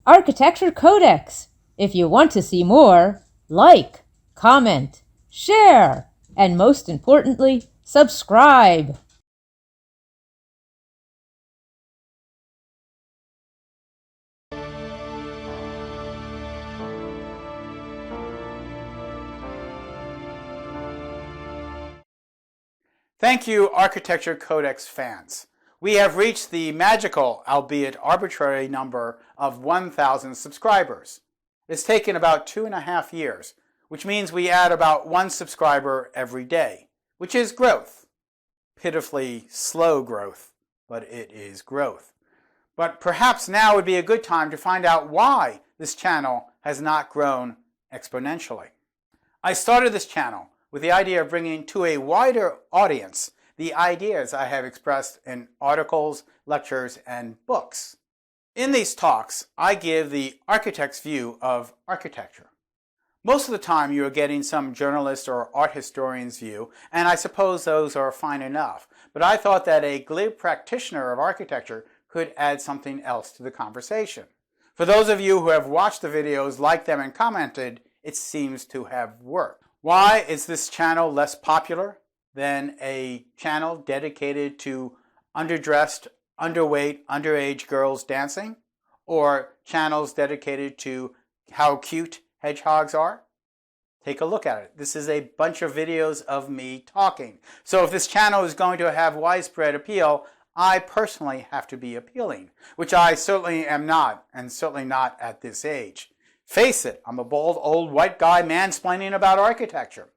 Architecture CodeX. If you want to see more, like, comment, share, and most importantly, subscribe. Thank you, Architecture Codex fans. We have reached the magical, albeit arbitrary, number of 1,000 subscribers. It's taken about 2.5 years, which means we add about 1 subscriber every day, which is growth. Pitifully slow growth, but it is growth. But perhaps now would be a good time to find out why this channel has not grown exponentially. I started this channel with the idea of bringing to a wider audience the ideas I have expressed in articles, lectures, and books. In these talks, I give the architect's view of architecture. Most of the time you are getting some journalist or art historian's view, and I suppose those are fine enough, but I thought that a glib practitioner of architecture could add something else to the conversation. For those of you who have watched the videos, liked them, and commented, it seems to have worked. Why is this channel less popular than a channel dedicated to underdressed, underweight, underage girls dancing? Or channels dedicated to how cute hedgehogs are? Take a look at it. This is a bunch of videos of me talking. So if this channel is going to have widespread appeal, I personally have to be appealing, which I certainly am not, and certainly not at this age. Face it, I'm a bald old white guy mansplaining about architecture.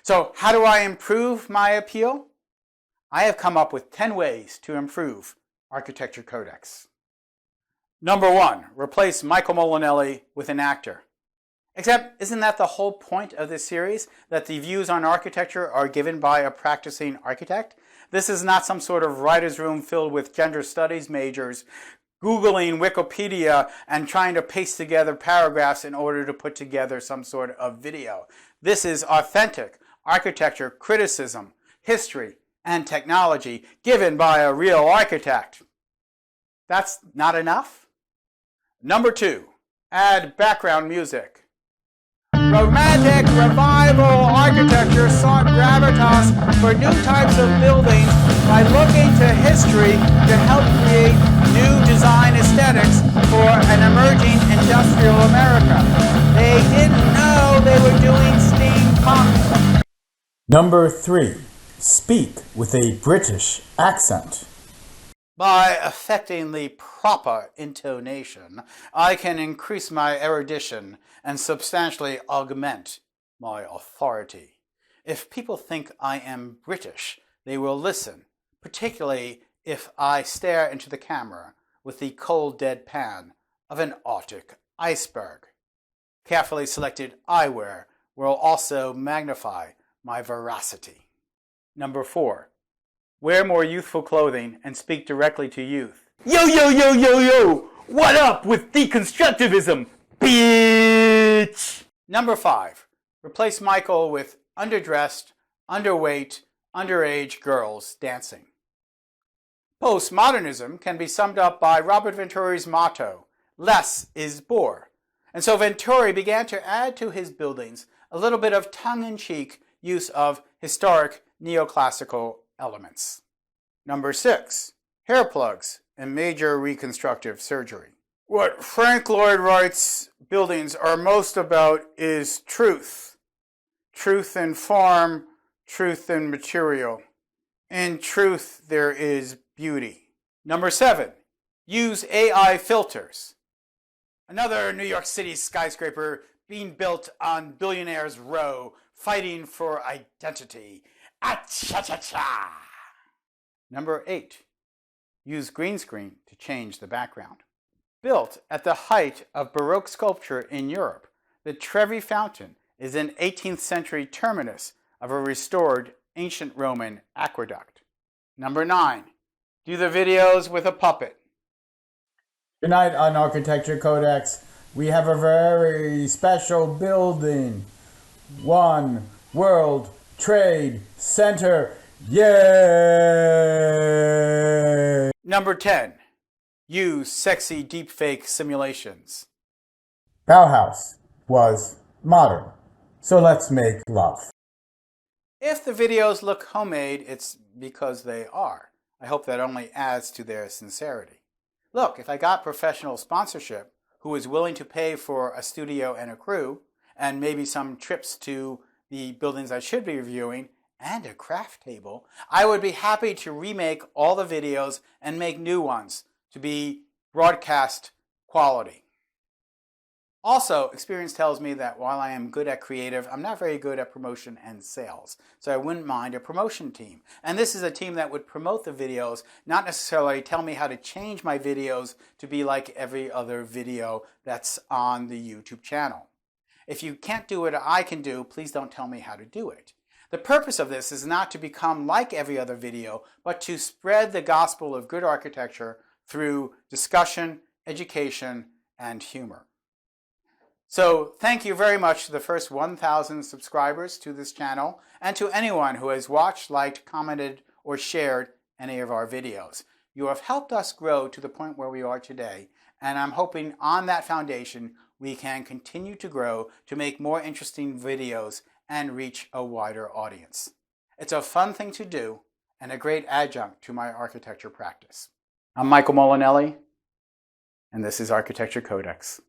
So how do I improve my appeal? I have come up with 10 ways to improve Architecture Codex. Number 1, replace Michael Molinelli with an actor. Except, isn't that the whole point of this series? That the views on architecture are given by a practicing architect? This is not some sort of writer's room filled with gender studies majors Googling Wikipedia and trying to paste together paragraphs in order to put together some sort of video. This is authentic architecture criticism, history, and technology given by a real architect. That's not enough? Number 2, add background music. Romantic revival architecture sought gravitas for new types of buildings by looking to history to help create new design aesthetics for an emerging industrial America. They didn't know they were doing steampunk. Number 3, speak with a British accent. By affecting the proper intonation, I can increase my erudition and substantially augment my authority. If people think I am British, they will listen, particularly if I stare into the camera with the cold deadpan of an Arctic iceberg. Carefully selected eyewear will also magnify my veracity. Number 4, wear more youthful clothing and speak directly to youth. Yo, yo, yo, yo, yo! What up with deconstructivism, bitch? Number 5, replace Michael with underdressed, underweight, underage girls dancing. Postmodernism can be summed up by Robert Venturi's motto, less is more. And so Venturi began to add to his buildings a little bit of tongue-in-cheek use of historic neoclassical elements. Number 6, hair plugs and major reconstructive surgery. What Frank Lloyd Wright's buildings are most about is truth. Truth in form, truth in material. In truth, there is beauty. Number 7, use AI filters. Another New York City skyscraper being built on Billionaires Row, fighting for identity. Ah-cha-cha-cha! Number 8, use green screen to change the background. Built at the height of Baroque sculpture in Europe, the Trevi Fountain is an 18th century terminus of a restored ancient Roman aqueduct. Number 9, do the videos with a puppet. Tonight on Architecture Codex, we have a very special building. One World Trade Center. Yay! Number 10, use sexy deepfake simulations. Bauhaus was modern. So let's make love. If the videos look homemade, it's because they are. I hope that only adds to their sincerity. Look, if I got professional sponsorship who is willing to pay for a studio and a crew, and maybe some trips to the buildings I should be reviewing, and a craft table, I would be happy to remake all the videos and make new ones to be broadcast quality. Also, experience tells me that while I am good at creative, I'm not very good at promotion and sales. So I wouldn't mind a promotion team. And this is a team that would promote the videos, not necessarily tell me how to change my videos to be like every other video that's on the YouTube channel. If you can't do what I can do, please don't tell me how to do it. The purpose of this is not to become like every other video, but to spread the gospel of good architecture through discussion, education, and humor. So thank you very much to the first 1,000 subscribers to this channel and to anyone who has watched, liked, commented, or shared any of our videos. You have helped us grow to the point where we are today, and I'm hoping on that foundation we can continue to grow to make more interesting videos and reach a wider audience. It's a fun thing to do and a great adjunct to my architecture practice. I'm Michael Molinelli, and this is Architecture Codex.